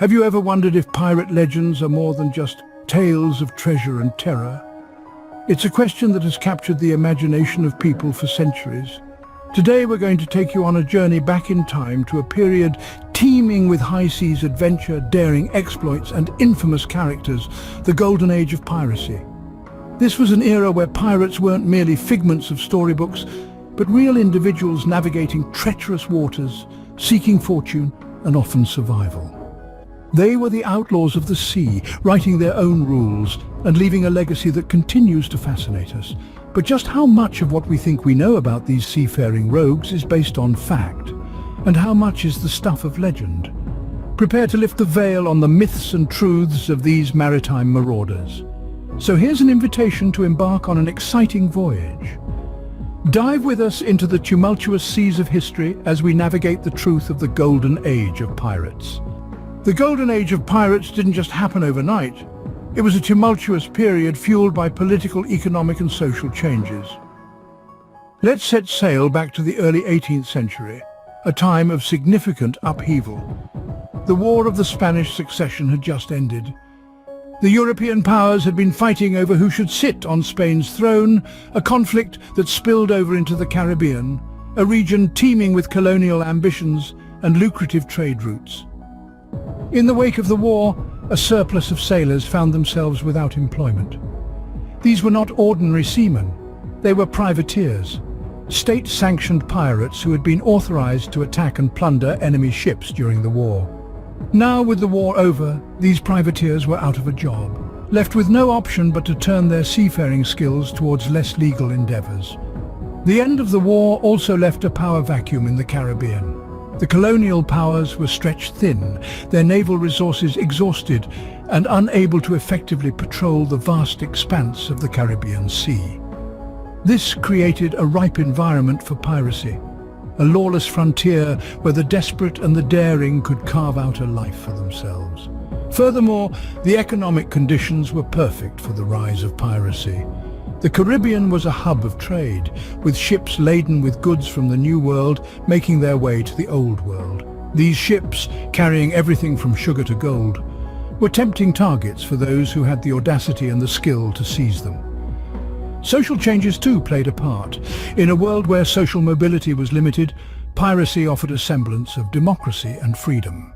Have you ever wondered if pirate legends are more than just tales of treasure and terror? It's a question that has captured the imagination of people for centuries. Today we're going to take you on a journey back in time to a period teeming with high seas adventure, daring exploits and infamous characters, the golden age of piracy. This was an era where pirates weren't merely figments of storybooks, but real individuals navigating treacherous waters, seeking fortune and often survival. They were the outlaws of the sea, writing their own rules and leaving a legacy that continues to fascinate us. But just how much of what we think we know about these seafaring rogues is based on fact, and how much is the stuff of legend? Prepare to lift the veil on the myths and truths of these maritime marauders. So here's an invitation to embark on an exciting voyage. Dive with us into the tumultuous seas of history as we navigate the truth of the golden age of pirates. The golden age of pirates didn't just happen overnight. It was a tumultuous period fueled by political, economic and social changes. Let's set sail back to the early 18th century, a time of significant upheaval. The War of the Spanish Succession had just ended. The European powers had been fighting over who should sit on Spain's throne, a conflict that spilled over into the Caribbean, a region teeming with colonial ambitions and lucrative trade routes. In the wake of the war, a surplus of sailors found themselves without employment. These were not ordinary seamen. They were privateers, state-sanctioned pirates who had been authorized to attack and plunder enemy ships during the war. Now, with the war over, these privateers were out of a job, left with no option but to turn their seafaring skills towards less legal endeavors. The end of the war also left a power vacuum in the Caribbean. The colonial powers were stretched thin, their naval resources exhausted and unable to effectively patrol the vast expanse of the Caribbean Sea. This created a ripe environment for piracy, a lawless frontier where the desperate and the daring could carve out a life for themselves. Furthermore, the economic conditions were perfect for the rise of piracy. The Caribbean was a hub of trade, with ships laden with goods from the New World making their way to the Old World. These ships, carrying everything from sugar to gold, were tempting targets for those who had the audacity and the skill to seize them. Social changes too played a part. In a world where social mobility was limited, piracy offered a semblance of democracy and freedom.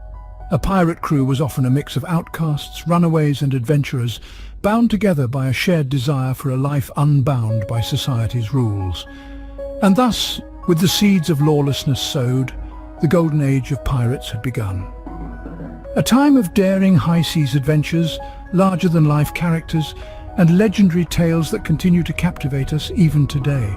A pirate crew was often a mix of outcasts, runaways and adventurers, bound together by a shared desire for a life unbound by society's rules. And thus, with the seeds of lawlessness sowed, the golden age of pirates had begun. A time of daring high seas adventures, larger-than-life characters, and legendary tales that continue to captivate us even today.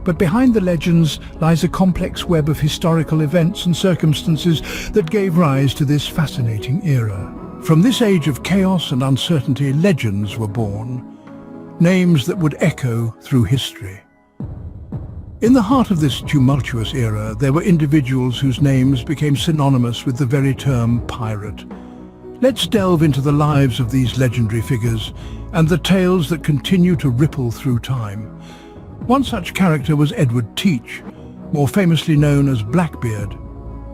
But behind the legends lies a complex web of historical events and circumstances that gave rise to this fascinating era. From this age of chaos and uncertainty, legends were born, names that would echo through history. In the heart of this tumultuous era, there were individuals whose names became synonymous with the very term pirate. Let's delve into the lives of these legendary figures and the tales that continue to ripple through time. One such character was Edward Teach, more famously known as Blackbeard.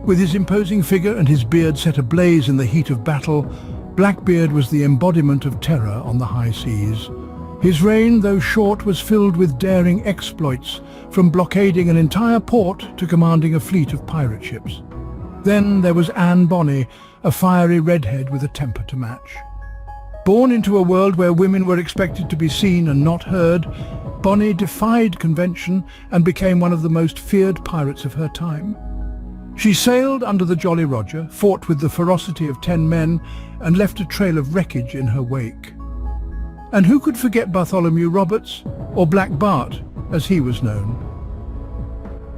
With his imposing figure and his beard set ablaze in the heat of battle, Blackbeard was the embodiment of terror on the high seas. His reign, though short, was filled with daring exploits, from blockading an entire port to commanding a fleet of pirate ships. Then there was Anne Bonny, a fiery redhead with a temper to match. Born into a world where women were expected to be seen and not heard, Bonny defied convention and became one of the most feared pirates of her time. She sailed under the Jolly Roger, fought with the ferocity of 10 men, and left a trail of wreckage in her wake. And who could forget Bartholomew Roberts, or Black Bart, as he was known?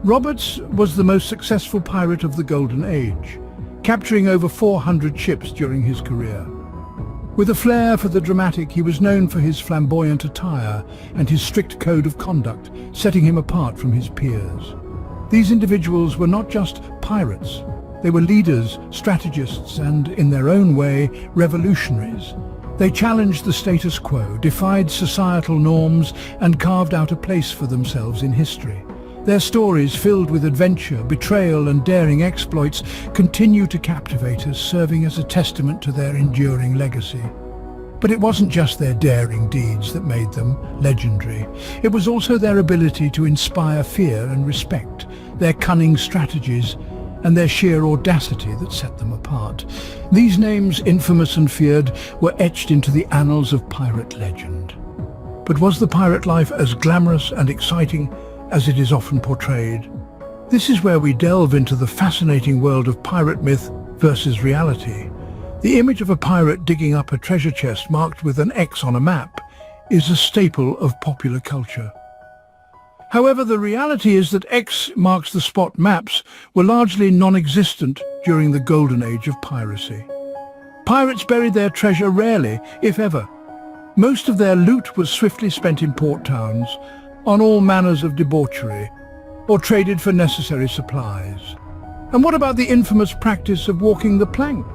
Roberts was the most successful pirate of the Golden Age, capturing over 400 ships during his career. With a flair for the dramatic, he was known for his flamboyant attire and his strict code of conduct, setting him apart from his peers. These individuals were not just pirates. They were leaders, strategists, and, in their own way, revolutionaries. They challenged the status quo, defied societal norms, and carved out a place for themselves in history. Their stories, filled with adventure, betrayal and daring exploits, continue to captivate us, serving as a testament to their enduring legacy. But it wasn't just their daring deeds that made them legendary. It was also their ability to inspire fear and respect, their cunning strategies, and their sheer audacity that set them apart. These names, infamous and feared, were etched into the annals of pirate legend. But was the pirate life as glamorous and exciting as it is often portrayed? This is where we delve into the fascinating world of pirate myth versus reality. The image of a pirate digging up a treasure chest marked with an X on a map is a staple of popular culture. However, the reality is that X marks the spot maps were largely non-existent during the golden age of piracy. Pirates buried their treasure rarely, if ever. Most of their loot was swiftly spent in port towns, on all manners of debauchery, or traded for necessary supplies. And what about the infamous practice of walking the plank?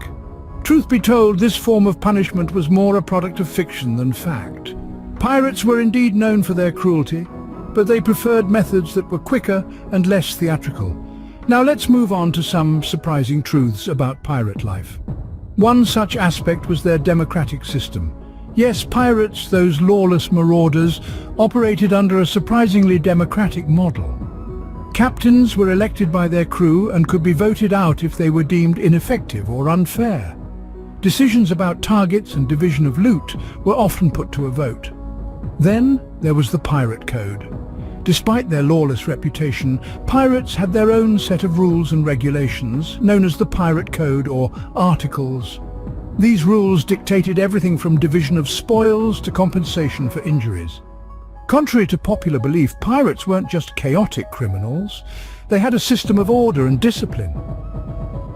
Truth be told, this form of punishment was more a product of fiction than fact. Pirates were indeed known for their cruelty, but they preferred methods that were quicker and less theatrical. Now let's move on to some surprising truths about pirate life. One such aspect was their democratic system. Yes, pirates, those lawless marauders, operated under a surprisingly democratic model. Captains were elected by their crew and could be voted out if they were deemed ineffective or unfair. Decisions about targets and division of loot were often put to a vote. Then there was the pirate code. Despite their lawless reputation, pirates had their own set of rules and regulations, known as the Pirate Code or Articles. These rules dictated everything from division of spoils to compensation for injuries. Contrary to popular belief, pirates weren't just chaotic criminals. They had a system of order and discipline.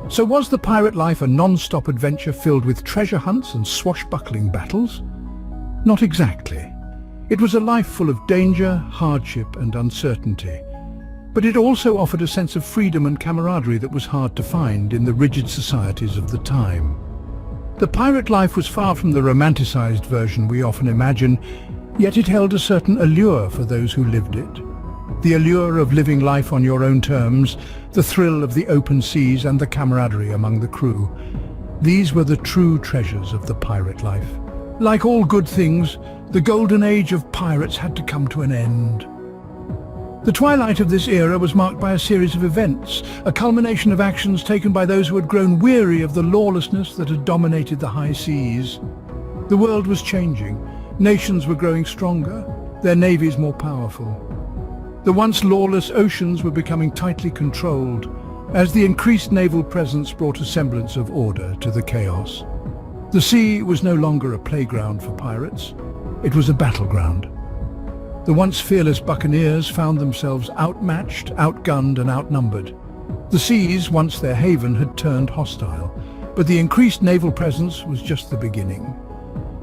So was the pirate life a non-stop adventure filled with treasure hunts and swashbuckling battles? Not exactly. It was a life full of danger, hardship and uncertainty. But it also offered a sense of freedom and camaraderie that was hard to find in the rigid societies of the time. The pirate life was far from the romanticized version we often imagine, yet it held a certain allure for those who lived it. The allure of living life on your own terms, the thrill of the open seas and the camaraderie among the crew. These were the true treasures of the pirate life. Like all good things, the golden age of pirates had to come to an end. The twilight of this era was marked by a series of events, a culmination of actions taken by those who had grown weary of the lawlessness that had dominated the high seas. The world was changing. Nations were growing stronger, their navies more powerful. The once lawless oceans were becoming tightly controlled, as the increased naval presence brought a semblance of order to the chaos. The sea was no longer a playground for pirates. It was a battleground. The once fearless buccaneers found themselves outmatched, outgunned and outnumbered. The seas, once their haven, had turned hostile, but the increased naval presence was just the beginning.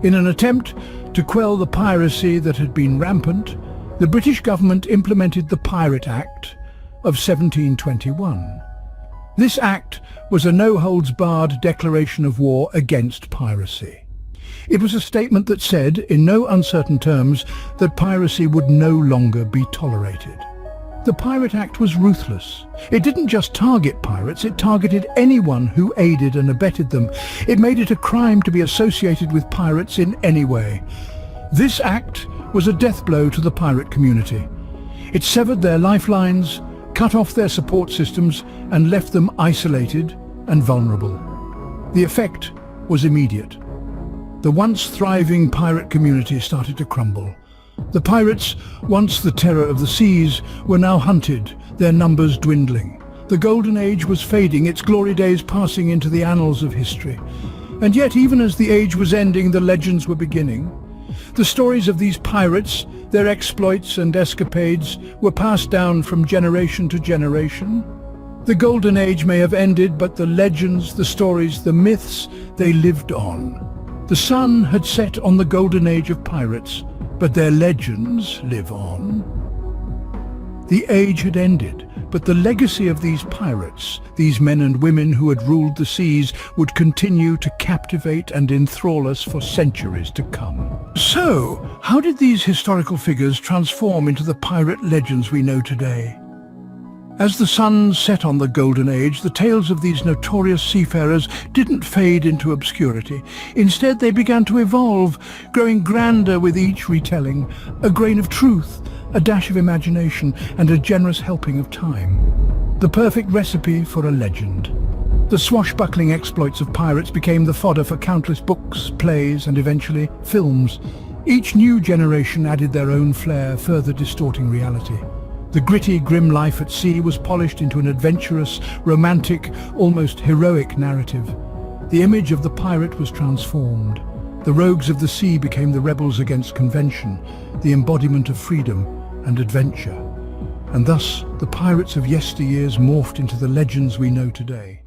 In an attempt to quell the piracy that had been rampant, the British government implemented the Pirate Act of 1721. This act was a no-holds-barred declaration of war against piracy. It was a statement that said, in no uncertain terms, that piracy would no longer be tolerated. The Pirate Act was ruthless. It didn't just target pirates, it targeted anyone who aided and abetted them. It made it a crime to be associated with pirates in any way. This act was a death blow to the pirate community. It severed their lifelines, cut off their support systems, and left them isolated and vulnerable. The effect was immediate. The once thriving pirate community started to crumble. The pirates, once the terror of the seas, were now hunted, their numbers dwindling. The golden age was fading, its glory days passing into the annals of history. And yet, even as the age was ending, the legends were beginning. The stories of these pirates, their exploits and escapades, were passed down from generation to generation. The golden age may have ended, but the legends, the stories, the myths, they lived on. The sun had set on the golden age of pirates, but their legends live on. The age had ended, but the legacy of these pirates, these men and women who had ruled the seas, would continue to captivate and enthrall us for centuries to come. So, how did these historical figures transform into the pirate legends we know today? As the sun set on the Golden Age, the tales of these notorious seafarers didn't fade into obscurity. Instead, they began to evolve, growing grander with each retelling, a grain of truth, a dash of imagination, and a generous helping of time. The perfect recipe for a legend. The swashbuckling exploits of pirates became the fodder for countless books, plays, and eventually films. Each new generation added their own flair, further distorting reality. The gritty, grim life at sea was polished into an adventurous, romantic, almost heroic narrative. The image of the pirate was transformed. The rogues of the sea became the rebels against convention, the embodiment of freedom and adventure. And thus, the pirates of yesteryears morphed into the legends we know today.